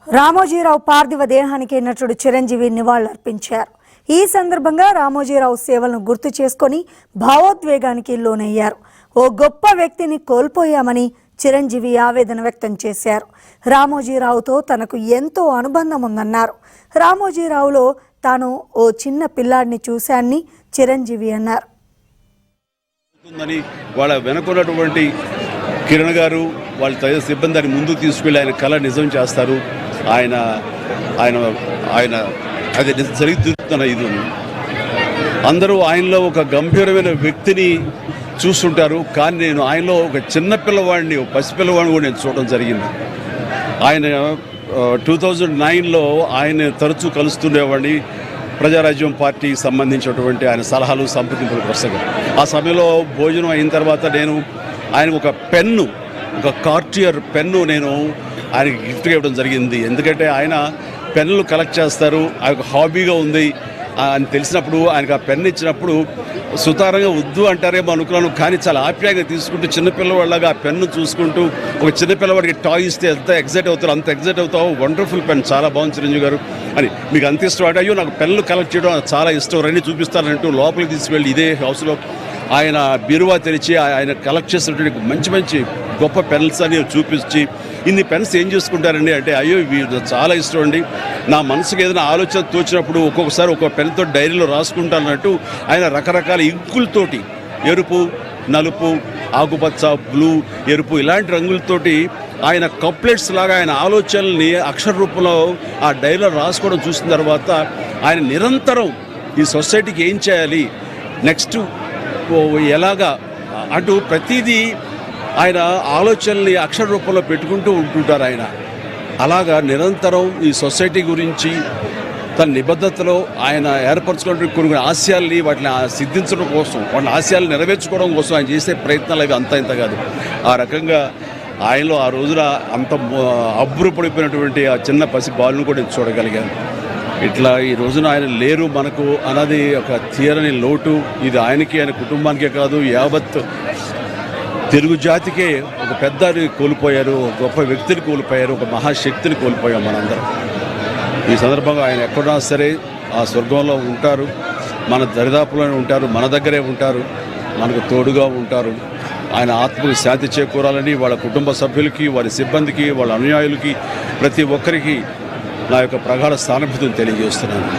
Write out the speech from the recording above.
రామోజీరావు పార్థివ దేహానికి నటుడు చిరంజీవి నివాళులర్పించారు. ఈ సందర్భంగా రామోజీరావు సేవలను గుర్తు చేసుకొని భావోద్వేగానికి లోనయ్యారు. ఓ గొప్ప వ్యక్తిని కోల్పోయామని చిరంజీవి ఆవేదన వ్యక్తం చేశారు. రామోజీరావుతో తనకు ఎంతో అనుబంధం ఉందన్నారు. రామోజీరావులో తాను ఓ చిన్న పిల్లాడిని చూశానని చిరంజీవి అన్నారు. వాళ్ళ వెనుకున్నటువంటి కిరణ్ గారు వాళ్ళ తదితర సిబ్బందిని ముందుకు తీసుకెళ్ళి ఆయన కళ నిజం చేస్తారు. ఆయన ఆయన ఆయన అది జరుగుతున్న ఇది అందరూ ఆయనలో ఒక గంభీరమైన వ్యక్తిని చూస్తుంటారు. కానీ నేను ఆయనలో ఒక చిన్న పిల్లవాడిని, ఒక పసిపిల్లవాడిని కూడా నేను చూడడం జరిగింది. ఆయన 2009లో ఆయన తరచూ కలుస్తుండేవాడిని. ప్రజారాజ్యం పార్టీకి సంబంధించినటువంటి ఆయన సలహాలు సంప్రదింపుల ప్రసంగం. ఆ సమయంలో భోజనం అయిన తర్వాత నేను ఆయన ఒక పెన్ను, ఒక కార్టియర్ పెన్ను నేను ఆయనకి గిఫ్ట్గా ఇవ్వడం జరిగింది. ఎందుకంటే ఆయన పెన్నులు కలెక్ట్ చేస్తారు, ఆయన హాబీగా ఉంది అని తెలిసినప్పుడు ఆయనకు ఆ పెన్ను ఇచ్చినప్పుడు సుతారంగా వద్దు అంటారేమో అనుకున్నాను. కానీ చాలా ఆప్యాయంగా తీసుకుంటూ చిన్నపిల్లవాళ్ళగా ఆ పెన్ను చూసుకుంటూ, ఒక చిన్నపిల్లవాడికి టాయ్ ఇస్తే ఎంత ఎగ్జైట్ అవుతారు అంత ఎగ్జైట్ అవుతావు, వండర్ఫుల్ పెన్, చాలా బాగుంది చిరంజీవి గారు అని, మీకు అంత ఇష్టం అంటే, అయ్యో నాకు పెన్నులు కలెక్ట్ చేయడం చాలా ఇష్టం రండి చూపిస్తానంటూ లోపలికి తీసుకువెళ్ళి ఇదే హౌస్లో ఆయన బీరువా తెరిచి ఆయన కలెక్ట్ చేసినటువంటి మంచి మంచి గొప్ప పెన్స్ అని చూపించి, ఇన్ని పెన్స్ ఏం చేసుకుంటారండి అంటే, అయ్యో వీడు చాలా ఇష్టం అండి, నా మనసుకు ఏదైనా ఆలోచన తోచినప్పుడు ఒక్కొక్కసారి ఒక పెన్తో డైరీలో రాసుకుంటానన్నట్టు ఆయన రకరకాల ఇంకులతోటి, ఎరుపు, నలుపు, ఆకుపచ్చ, బ్లూ, ఎరుపు ఇలాంటి రంగులతోటి ఆయన కప్లెట్స్ లాగా ఆయన ఆలోచనల్ని అక్షర రూపంలో ఆ డైరీలో రాసుకోవడం చూసిన తర్వాత ఆయన నిరంతరం ఈ సొసైటీకి ఏం చేయాలి, నెక్స్ట్ ఎలాగా అటు ప్రతిదీ ఆయన ఆలోచనల్ని అక్షర రూపంలో పెట్టుకుంటూ ఉంటుంటారు. ఆయన అలాగా నిరంతరం ఈ సొసైటీ గురించి తన నిబద్ధతలో ఆయన ఏర్పరచుకున్న కొన్ని ఆశయాల్ని వాటిని సిద్ధించడం కోసం, వాళ్ళ ఆశయాలు నెరవేర్చుకోవడం కోసం ఆయన చేసే ప్రయత్నాలు అవి అంత ఇంత కాదు. ఆ రకంగా ఆయనలో ఆ రోజున అంత అబ్బురపడిపోయినటువంటి ఆ చిన్న పసి బాలును కూడా చూడగలిగాను. ఇట్లా ఈ రోజున ఆయన లేరు మనకు అన్నది ఒక తీరని లోటు. ఇది ఆయనకి, ఆయన కుటుంబానికే కాదు, యావత్ తెలుగు జాతికే ఒక పెద్దని కోల్పోయారు, ఒక గొప్ప వ్యక్తిని కోల్పోయారు, ఒక మహాశక్తిని కోల్పోయాం మనందరం. ఈ సందర్భంగా ఆయన ఎక్కడున్నా సరే ఆ స్వర్గంలో ఉంటారు, మన దరిదాపులోనే ఉంటారు, మన దగ్గరే ఉంటారు, మనకు తోడుగా ఉంటారు. ఆయన ఆత్మకు శాంతి చేకూరాలని వాళ్ళ కుటుంబ సభ్యులకి, వారి సిబ్బందికి, వాళ్ళ అనుయాయులకి, ప్రతి ఒక్కరికి నా యొక్క ప్రగాఢ సానుభూతిని తెలియజేస్తున్నాను.